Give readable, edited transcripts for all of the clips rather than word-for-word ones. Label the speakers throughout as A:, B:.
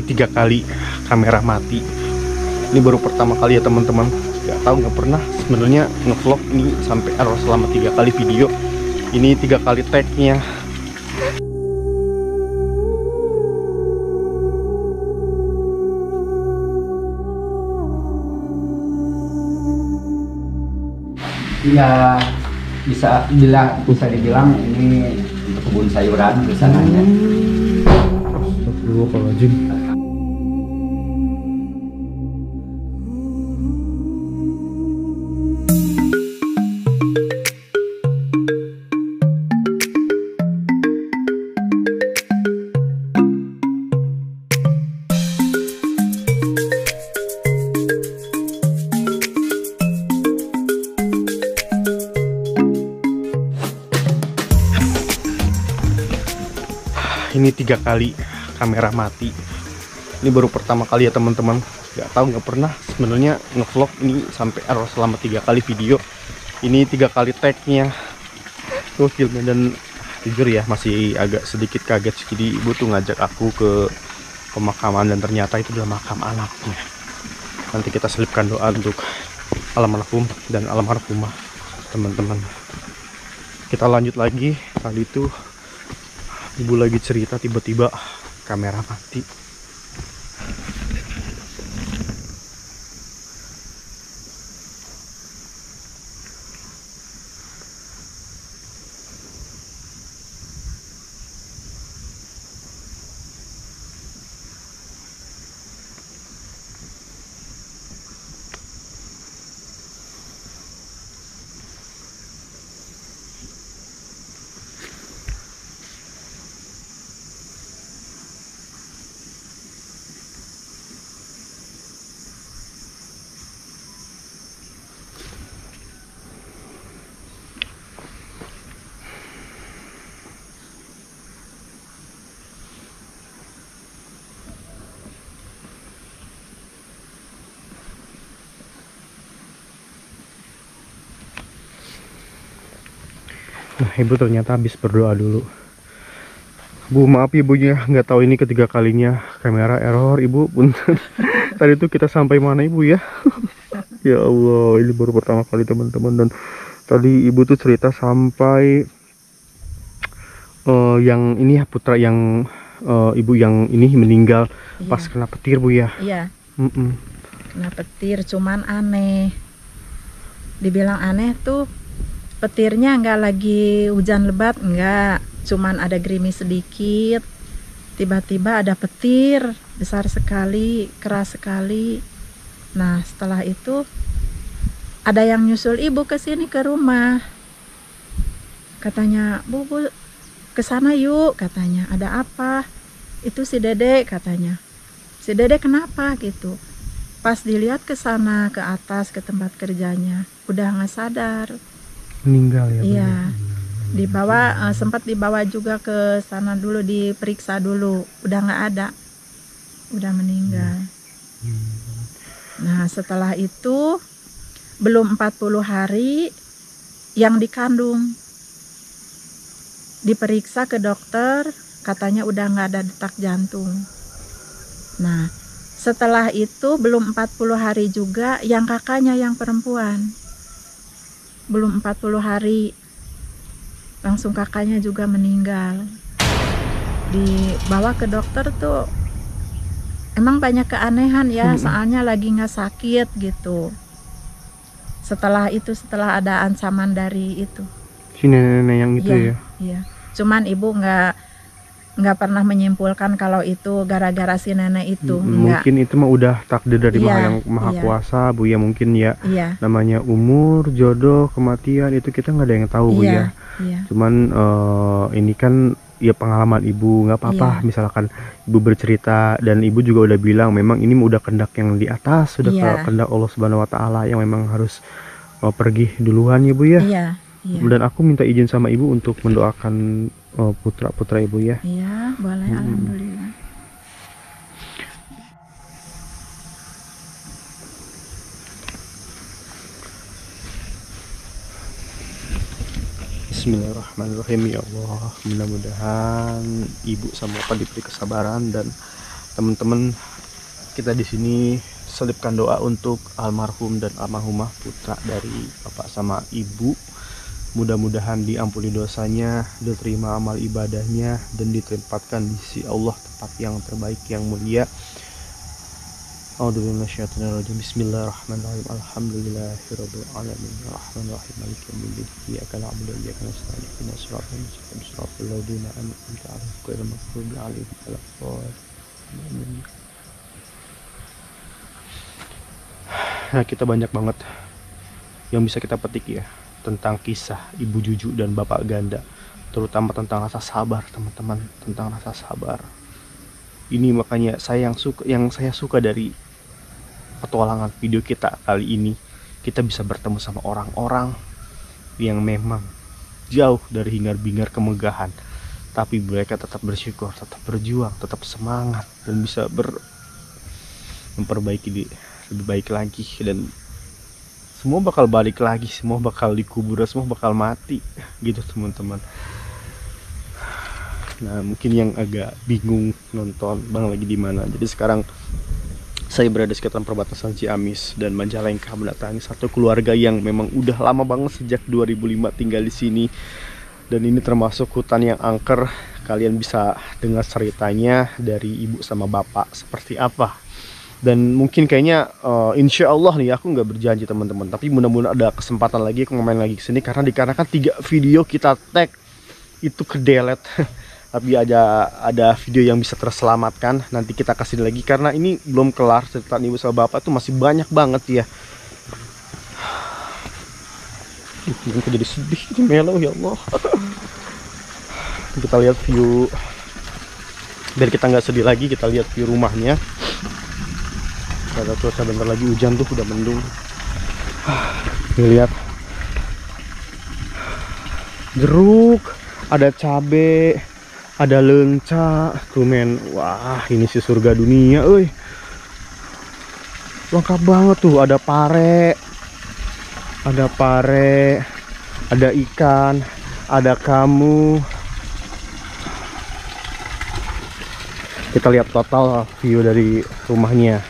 A: Ini 3 kali kamera mati. Ini baru pertama kali ya teman-teman. Gak tahu, nggak pernah sebenarnya ngevlog ini sampai error selama 3 kali video. Ini 3 kali tag-nya.
B: Ya bisa dibilang ini untuk kebun sayuran di sananya.
A: Astagfirullahaladzim. Ini 3 kali kamera mati. Ini baru pertama kali ya teman-teman. Gak tahu, nggak pernah sebenarnya ngevlog ini sampai error selama 3 kali video. Ini 3 kali tag-nya. Tuh filmnya, dan jujur ya masih agak sedikit kaget. Jadi ibu tuh ngajak aku ke pemakaman dan ternyata itu adalah makam anaknya. Nanti kita selipkan doa untuk almarhum dan almarhumah teman-teman. Kita lanjut lagi. Tadi itu ibu lagi cerita, tiba-tiba kamera mati. Nah, ibu ternyata habis berdoa dulu. Bu, maaf ibunya, nggak tahu ini ketiga kalinya kamera error. Ibu punten. Tadi tuh kita sampai mana ibu ya? Ya Allah, ini baru pertama kali teman-teman. Dan tadi ibu tuh cerita sampai yang ini ya, putra yang ibu yang ini meninggal pas kena petir bu ya?
C: Iya. Kena petir, cuman aneh. Dibilang aneh tuh, petirnya nggak lagi hujan lebat, nggak, cuman ada gerimis sedikit, tiba-tiba ada petir besar sekali, keras sekali. Nah setelah itu ada yang nyusul ibu ke sini ke rumah, katanya bu kesana yuk, katanya ada apa, itu si Dede, katanya si Dede kenapa gitu. Pas dilihat ke sana ke atas ke tempat kerjanya udah nggak sadar,
A: Meninggal ya?
C: iya. Dibawa sempat dibawa juga ke sana dulu, diperiksa dulu, udah nggak ada, udah meninggal. Nah setelah itu belum 40 hari yang dikandung diperiksa ke dokter, katanya udah nggak ada detak jantung. Nah setelah itu belum 40 hari juga yang kakaknya yang perempuan, belum 40 hari langsung kakaknya juga meninggal. Dibawa ke dokter tuh emang banyak keanehan ya, soalnya lagi nggak sakit gitu. Setelah itu, setelah ada ancaman dari itu
A: Si nenek-nenek yang itu ya?
C: Iya. Cuman ibu nggak pernah menyimpulkan kalau itu gara-gara si nenek itu.
A: Mungkin itu mah udah takdir dari yang maha kuasa bu ya, mungkin ya. Namanya umur, jodoh, kematian itu kita nggak ada yang tahu bu ya. Cuman ini kan ya pengalaman ibu, nggak apa-apa. Misalkan ibu bercerita dan ibu juga udah bilang memang ini udah kehendak yang di atas, sudah kehendak Allah Subhanahu Wa Taala yang memang harus pergi duluan ya bu ya. Dan aku minta izin sama ibu untuk mendoakan putra-putra ibu ya.
C: Iya boleh. Alhamdulillah.
A: Bismillahirrahmanirrahim. Ya Allah, mudah-mudahan ibu sama bapak diberi kesabaran dan teman-teman, kita di sini selipkan doa untuk almarhum dan almarhumah putra dari bapak sama ibu. Mudah-mudahan diampuni dosanya, diterima amal ibadahnya, dan ditempatkan di sisi Allah tempat yang terbaik yang mulia. Bismillahirrahmanirrahim. Alhamdulillahirabbil alamin. Arrahmanirrahim. Maliki yaumiddin. Iyyaka na'budu wa iyyaka nasta'in. Ihdinas siratal mustaqim. Siratal ladzina an'amta 'alaihim ghairil maghdubi 'alaihim waladdallin. Nah, kita banyak banget yang bisa kita petik ya tentang kisah Ibu Juju dan Bapak Ganda, terutama tentang rasa sabar, teman-teman, tentang rasa sabar. Ini makanya yang saya suka dari petualangan video kita kali ini, kita bisa bertemu sama orang-orang yang memang jauh dari hingar-bingar kemegahan, tapi mereka tetap bersyukur, tetap berjuang, tetap semangat, dan bisa memperbaiki lebih baik lagi. Dan semua bakal balik lagi, semua bakal dikubur, semua bakal mati gitu teman-teman. Nah, mungkin yang agak bingung nonton Bang lagi di mana. Jadi sekarang saya berada di sekitaran perbatasan Ciamis dan Majalengka, mendatangi satu keluarga yang memang udah lama banget, sejak 2005 tinggal di sini. Dan ini termasuk hutan yang angker. Kalian bisa dengar ceritanya dari ibu sama bapak seperti apa. Dan mungkin kayaknya insya Allah nih, aku nggak berjanji teman-teman, tapi mudah-mudahan ada kesempatan lagi aku main lagi kesini, karena dikarenakan 3 video kita tag itu kedelet. Tapi ada video yang bisa terselamatkan, nanti kita kasih lagi, karena ini belum kelar cerita ibu sama bapak tuh, masih banyak banget ya. Aku jadi sedih, melo ya Allah. Kita lihat view, biar kita nggak sedih lagi, kita lihat view rumahnya. Ada cuaca bentar lagi hujan tuh, udah mendung. Nih lihat, jeruk, ada cabe, ada lenca tuh men. Wah, ini sih surga dunia euy. Lengkap banget tuh, ada pare, ada ikan, ada kamu. Kita lihat total view dari rumahnya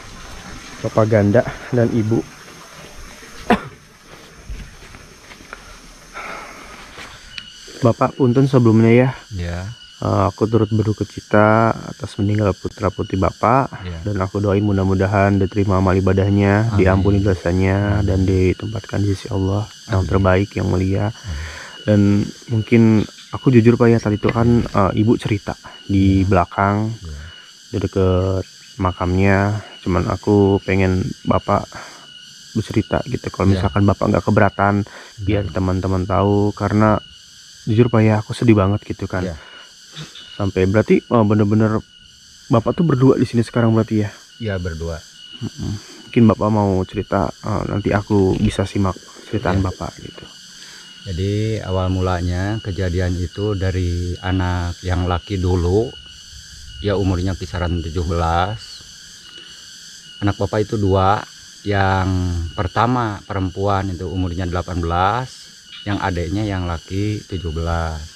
A: Bapak Ganda dan Ibu. Bapak punten sebelumnya ya.
B: Ya.
A: Aku turut berduka cita atas meninggal putra putri Bapak, dan aku doain mudah-mudahan diterima amal ibadahnya, diampuni dosanya, dan ditempatkan di sisi Allah yang terbaik yang mulia. Dan mungkin aku jujur Pak ya, tadi itu kan Ibu cerita di belakang di deket makamnya, cuman aku pengen Bapak bercerita gitu, kalau misalkan Bapak nggak keberatan, biar teman-teman tahu, karena jujur Pak ya, aku sedih banget gitu kan. Sampai berarti bener-bener Bapak tuh berdua di sini sekarang berarti ya? Iya, berdua. Mungkin Bapak mau cerita, nanti aku bisa simak ceritaan Bapak gitu.
B: Jadi awal mulanya kejadian itu dari anak yang laki dulu, ya umurnya kisaran 17. Anak Bapak itu 2, yang pertama perempuan itu umurnya 18, yang adiknya yang laki 17.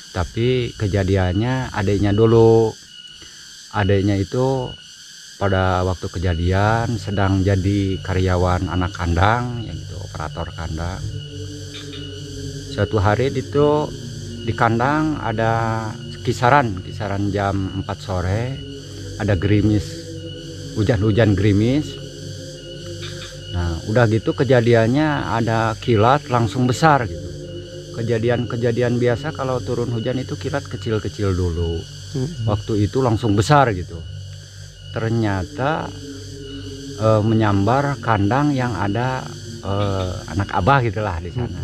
B: Tapi kejadiannya adiknya dulu. Adiknya itu pada waktu kejadian sedang jadi karyawan anak kandang, yaitu operator kandang. Suatu hari itu di kandang ada kisaran jam 4 sore, ada gerimis, hujan gerimis. Nah, udah gitu kejadiannya ada kilat langsung besar gitu. Kejadian biasa kalau turun hujan itu kilat kecil-kecil dulu. Waktu itu langsung besar gitu. Ternyata menyambar kandang yang ada anak Abah gitulah di sana.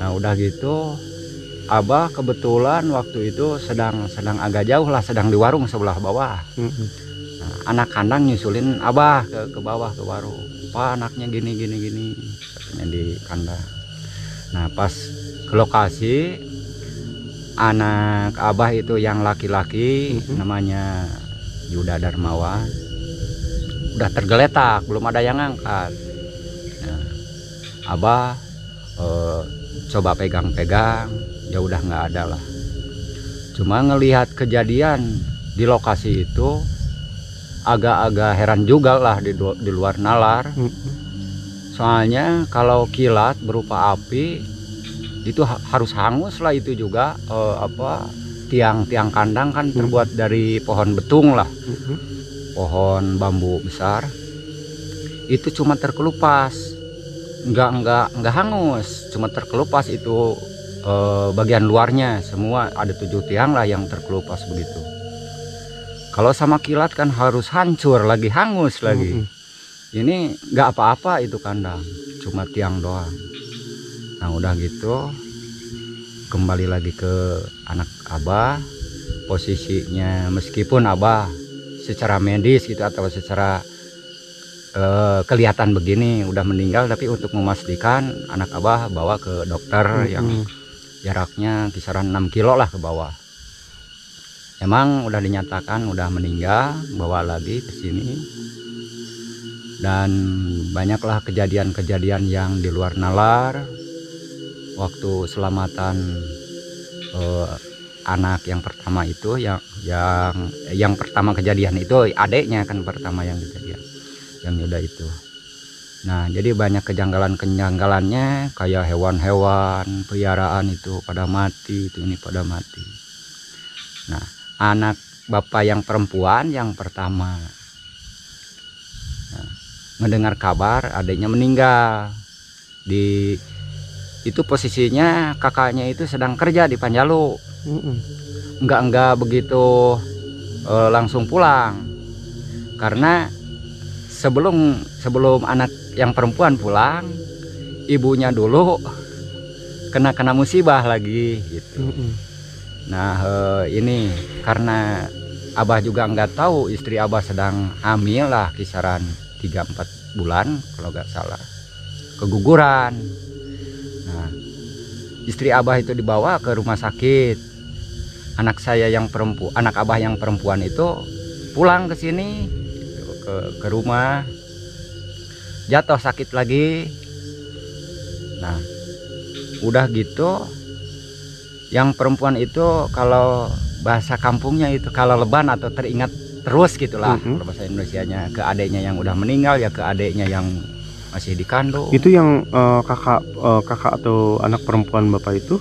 B: Nah, udah gitu Abah kebetulan waktu itu sedang agak jauh lah, sedang di warung sebelah bawah. Nah, anak kandang nyusulin Abah ke bawah ke warung. Pak, anaknya gini katanya di kandang. Nah, pas ke lokasi, anak Abah itu yang laki-laki, namanya Yuda Darmawan, udah tergeletak, belum ada yang ngangkat. Nah, Abah coba pegang-pegang, ya udah nggak ada lah. Cuma ngelihat kejadian di lokasi itu agak-agak heran juga lah di luar nalar. Soalnya kalau kilat berupa api itu harus hangus lah, itu juga tiang-tiang kandang kan terbuat dari pohon betung lah, pohon bambu besar. Itu cuma terkelupas, nggak hangus, cuma terkelupas itu bagian luarnya semua. Ada 7 tiang lah yang terkelupas begitu. Kalau sama kilat kan harus hancur lagi, hangus lagi. Ini nggak apa-apa itu kandang, cuma tiang doang. Nah udah gitu kembali lagi ke anak Abah. Posisinya meskipun Abah secara medis gitu atau secara kelihatan begini udah meninggal, tapi untuk memastikan anak Abah bawa ke dokter yang jaraknya kisaran 6 kilo lah ke bawah. Emang udah dinyatakan udah meninggal, bawa lagi ke sini. Dan banyaklah kejadian-kejadian yang di luar nalar. Waktu selamatan anak yang pertama itu, yang pertama kejadian itu adiknya kan pertama yang kejadian, yang Yuda itu. Nah jadi banyak kejanggalannya, kayak hewan-hewan peliharaan itu pada mati, itu ini pada mati. Nah anak bapak yang perempuan yang pertama, nah, mendengar kabar adiknya meninggal. Itu posisinya kakaknya itu sedang kerja di Panjalu. Enggak begitu langsung pulang, karena sebelum anak yang perempuan pulang, ibunya dulu kena musibah lagi gitu. Nah ini karena Abah juga nggak tahu istri Abah sedang hamil lah, kisaran 3-4 bulan kalau nggak salah, keguguran. Nah istri Abah itu dibawa ke rumah sakit. Anak Abah yang perempuan itu pulang ke sini ke rumah, jatuh sakit lagi. Nah udah gitu yang perempuan itu kalau bahasa kampungnya itu kalau leban atau teringat terus gitulah, kalau bahasa Indonesianya, ke adiknya yang udah meninggal ya ke adiknya yang masih dikandung.
A: Itu yang kakak atau anak perempuan bapak itu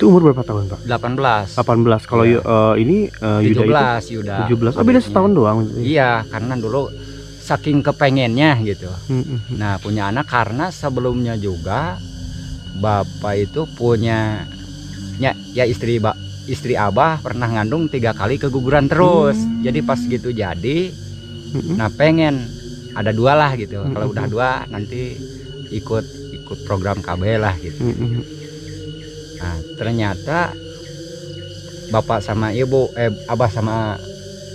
A: umur berapa tahun Pak?
B: 18.
A: 18. Kalau
B: ya.
A: Ini Yuda itu 17. Oh beda setahun doang.
B: Iya, karena dulu saking kepengennya gitu. Nah punya anak, karena sebelumnya juga bapak itu punya ya istri Abah pernah ngandung 3 kali keguguran terus. Jadi pas gitu jadi, nah pengen ada 2 lah gitu. Kalau udah 2 nanti ikut program KB lah gitu. Nah ternyata bapak sama ibu Abah sama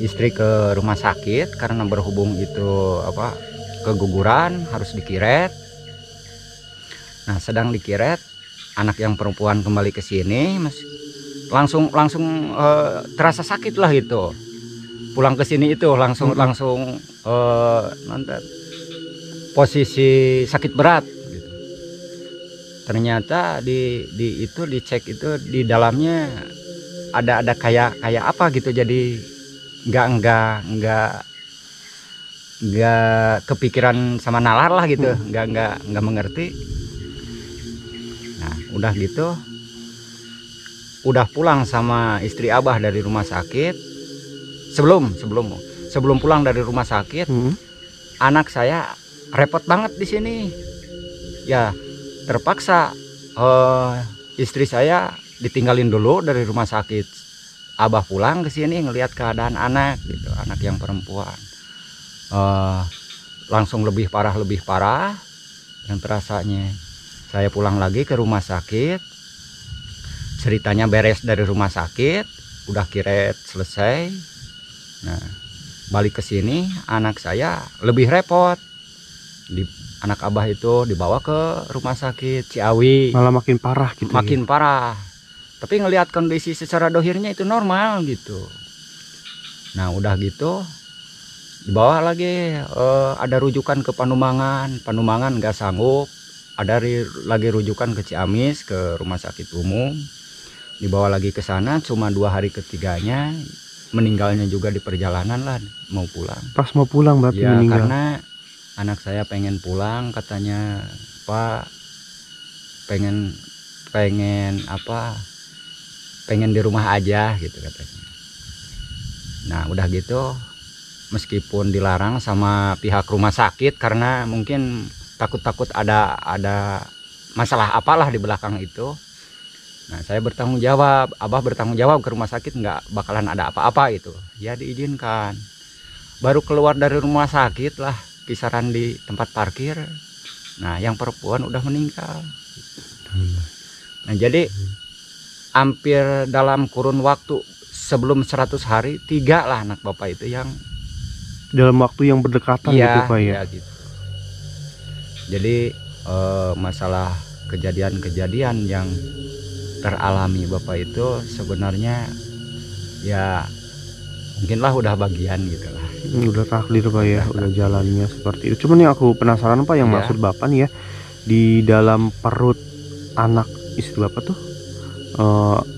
B: istri ke rumah sakit karena berhubung itu keguguran, harus dikiret. Nah sedang dikiret, anak yang perempuan kembali ke sini langsung terasa sakit lah gitu. Pulang ke sini itu langsung posisi sakit berat gitu. Ternyata dicek itu di dalamnya ada kayak apa gitu. Jadi nggak kepikiran sama nalar lah gitu. nggak mengerti. Nah udah gitu, udah pulang sama istri Abah dari rumah sakit. Sebelum pulang dari rumah sakit, anak saya repot banget di sini. Ya terpaksa istri saya ditinggalin dulu dari rumah sakit. Abah pulang ke sini ngelihat keadaan anak gitu, anak yang perempuan. Langsung lebih parah yang terasanya. Saya pulang lagi ke rumah sakit, ceritanya beres dari rumah sakit, udah kiret selesai. Nah balik ke sini anak saya lebih repot. Anak Abah itu dibawa ke rumah sakit Ciawi, malah makin parah gitu. Makin parah, tapi ngelihat kondisi secara dohirnya itu normal gitu. Nah udah gitu dibawa lagi, ada rujukan ke Panumangan nggak sanggup. Ada lagi rujukan ke Ciamis, ke rumah sakit umum. Dibawa lagi ke sana, cuma 2 hari ketiganya meninggalnya juga di perjalanan lah, mau pulang.
A: Pas mau pulang berarti
B: Ya
A: meninggal.
B: karena anak saya pengen pulang, katanya Pak pengen apa, pengen di rumah aja gitu katanya. Nah udah gitu, meskipun dilarang sama pihak rumah sakit karena mungkin takut ada masalah apalah di belakang itu. Nah saya bertanggung jawab, Abah bertanggung jawab ke rumah sakit, nggak bakalan ada apa-apa itu. Ya diizinkan. Baru keluar dari rumah sakit lah, kisaran di tempat parkir. Nah yang perempuan udah meninggal. Nah jadi hampir dalam kurun waktu sebelum 100 hari 3 lah anak bapak itu yang
A: Dalam waktu yang berdekatan gitu Pak ya.
B: iya gitu. Jadi masalah kejadian-kejadian yang teralami bapak itu sebenarnya ya mungkinlah udah bagian gitu lah.
A: Udah takdir Pak ya, udah jalannya seperti itu. Cuman yang aku penasaran Pak, yang
B: Iya.
A: maksud Bapak nih ya, di dalam perut anak istri Bapak tuh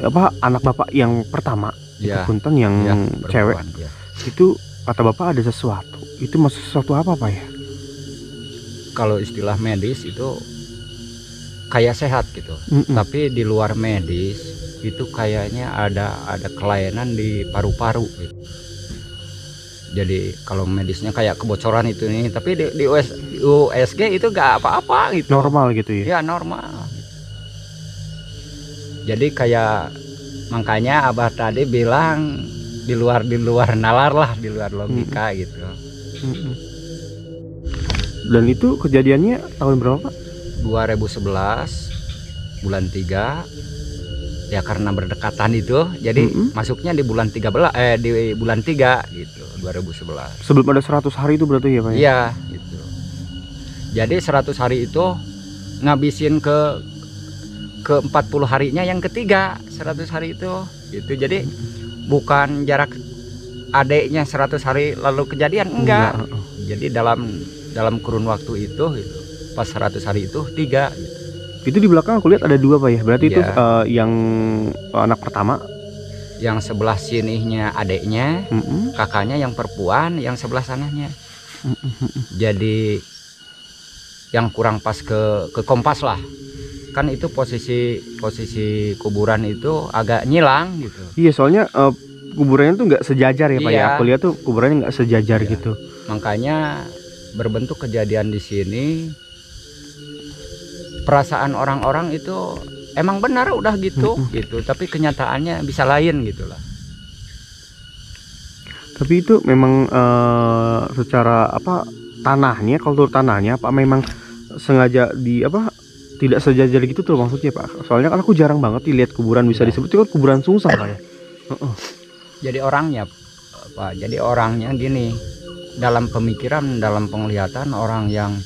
A: apa, anak Bapak yang pertama itu
B: Iya.
A: punten yang
B: Ya,
A: cewek
B: perempuan, ya.
A: itu, kata Bapak ada sesuatu. Itu maksud sesuatu apa Pak ya?
B: Kalau istilah medis itu kayak sehat gitu.
A: Mm-mm.
B: Tapi di luar medis itu kayaknya ada kelainan di paru-paru gitu. Jadi kalau medisnya kayak kebocoran itu nih, tapi di USG itu gak apa-apa gitu.
A: Normal gitu ya?
B: Ya normal. Jadi kayak makanya Abah tadi bilang di luar nalar lah, di luar logika gitu.
A: Mm-mm. Dan itu kejadiannya tahun berapa Pak?
B: 2011 bulan 3 ya, karena berdekatan itu jadi masuknya di bulan 13 di bulan 3 gitu 2011.
A: Sebelum ada 100 hari itu berarti ya Pak ya?
B: Iya gitu. Jadi 100 hari itu ngabisin ke 40 harinya yang ketiga 100 hari itu gitu. Jadi bukan jarak adeknya 100 hari lalu kejadian, enggak. Jadi dalam kurun waktu itu gitu, pas 100 hari itu 3 gitu.
A: Itu di belakang aku lihat ada 2 Pak ya? Berarti itu
B: Iya.
A: yang anak pertama,
B: Yang sebelah sininya adeknya, kakaknya yang perempuan, yang sebelah sananya. Jadi yang kurang pas ke kompas lah. Kan itu posisi kuburan itu agak nyilang gitu.
A: Iya soalnya kuburannya tuh nggak sejajar ya Pak ya?
B: Iya.
A: Aku lihat tuh kuburannya nggak sejajar
B: Iya.
A: gitu.
B: Makanya berbentuk kejadian di sini, perasaan orang-orang itu emang benar udah gitu gitu, tapi kenyataannya bisa lain gitulah.
A: Tapi itu memang secara apa, tanahnya, kultur tanahnya apa memang sengaja di apa, tidak sejajar gitu tuh maksudnya Pak? Soalnya kan aku jarang banget lihat kuburan bisa disebut itu kan kuburan sungsang Pak ya?
B: Jadi orangnya Pak, jadi orangnya gini, dalam pemikiran, dalam penglihatan orang yang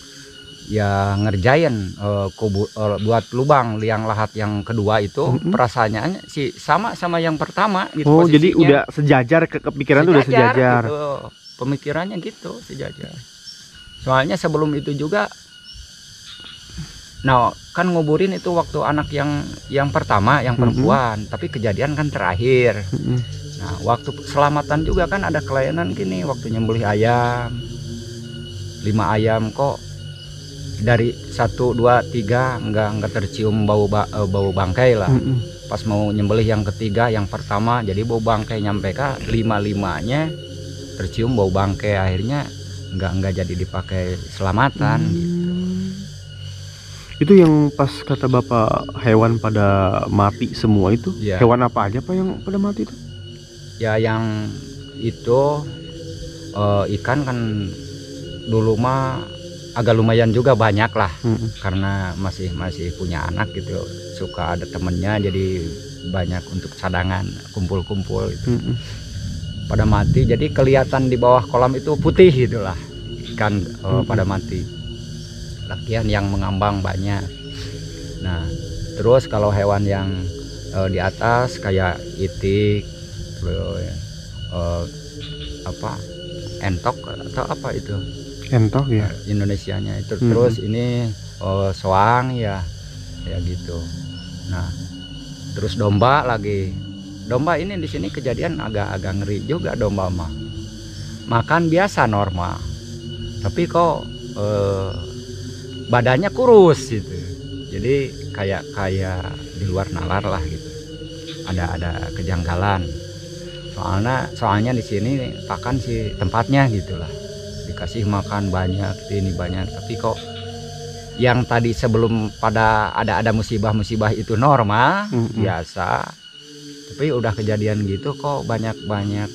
B: ngerjain buat lubang liang lahat yang kedua itu perasaannya sih sama yang pertama gitu.
A: Oh jadi
B: posisinya.
A: udah sejajar, kepikiran tuh udah sejajar
B: gitu. Pemikirannya gitu sejajar. Soalnya sebelum itu juga, nah kan nguburin itu waktu anak yang pertama, yang perempuan, tapi kejadian kan terakhir. Nah waktu selamatan juga kan ada kelainan gini, waktu nyembelih ayam 5 ayam kok dari 1, 2, 3 enggak tercium bau bangkai lah. Pas mau nyembelih yang ketiga, yang pertama, jadi bau bangkai nyampe ke 5-5-nya tercium bau bangkai, akhirnya enggak jadi dipakai selamatan gitu.
A: Itu yang pas kata Bapak hewan pada mati semua itu,
B: Iya.
A: hewan apa aja Pak yang pada mati itu?
B: Ya yang itu ikan kan dulu mah agak lumayan juga banyak lah, karena masih punya anak gitu, suka ada temennya jadi banyak untuk cadangan, kumpul-kumpul gitu. Pada mati, jadi kelihatan di bawah kolam itu putih gitulah ikan pada mati. Lakian yang mengambang banyak. Nah terus kalau hewan yang di atas kayak itik, apa entok atau apa itu
A: Entok ya?
B: Indonesianya itu. Terus ini soang ya gitu. Nah terus domba lagi domba ini di sini kejadian agak ngeri juga domba mah. Makan biasa normal, tapi kok badannya kurus gitu. Jadi kayak di luar nalar lah gitu. Ada kejanggalan. Soalnya di sini pakan sih tempatnya gitulah. Dikasih makan banyak, ini banyak, tapi kok yang tadi sebelum pada ada musibah-musibah itu normal, biasa. Tapi udah kejadian gitu kok banyak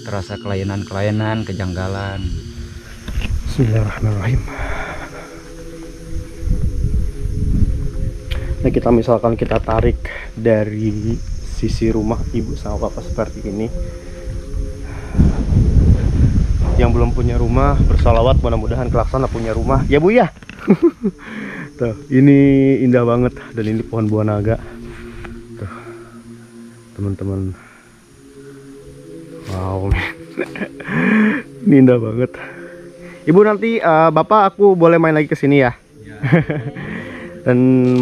B: terasa kelainan-kelainan, kejanggalan.
A: Bismillahirrahmanirrahim. Nah, misalkan kita tarik dari sisi rumah ibu sama bapak seperti ini. Yang belum punya rumah bersalawat, mudah-mudahan kelak sana punya rumah ya bu ya. Tuh, ini indah banget, dan ini pohon buah naga tuh teman-teman. Wow. Ini indah banget. Ibu, nanti bapak aku boleh main lagi ke sini ya. Dan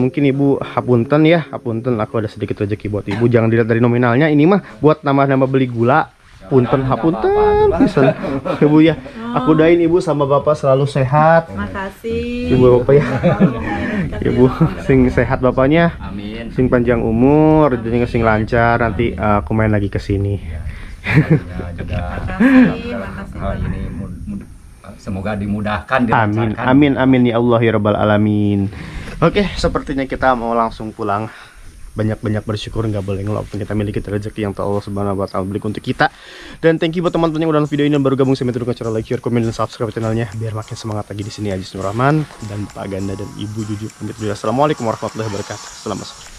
A: mungkin ibu hapunten ya, hapunten aku ada sedikit rezeki buat ibu. Jangan dilihat dari nominalnya, ini mah buat nambah-nambah beli gula. Punten hapunten pisan ibu ya. Aku doain ibu sama bapak selalu sehat.
C: Makasih
A: Ibu bapak ya. Ibu sing sehat bapaknya.
B: Amin.
A: Sing panjang umur, rezekinya sing lancar. Nanti aku main lagi ke sini.
B: Hal ini semoga dimudahkan,
A: Amin,
B: dilancarkan.
A: amin ya Allah ya Rabbal alamin. Oke, sepertinya kita mau langsung pulang. Banyak-banyak bersyukur, nggak boleh ngelupain kita miliki rezeki yang Allah Subhanahu wa Ta'ala beri untuk kita. Dan thank you buat teman-teman yang udah nonton video ini dan baru gabung, saya minta cara like, share, komen, dan subscribe channelnya biar makin semangat lagi di sini. Ajis Nur Rahman dan Pak Ganda dan Ibu Juju pamit dulu. Assalamualaikum warahmatullahi wabarakatuh. Selamat sore.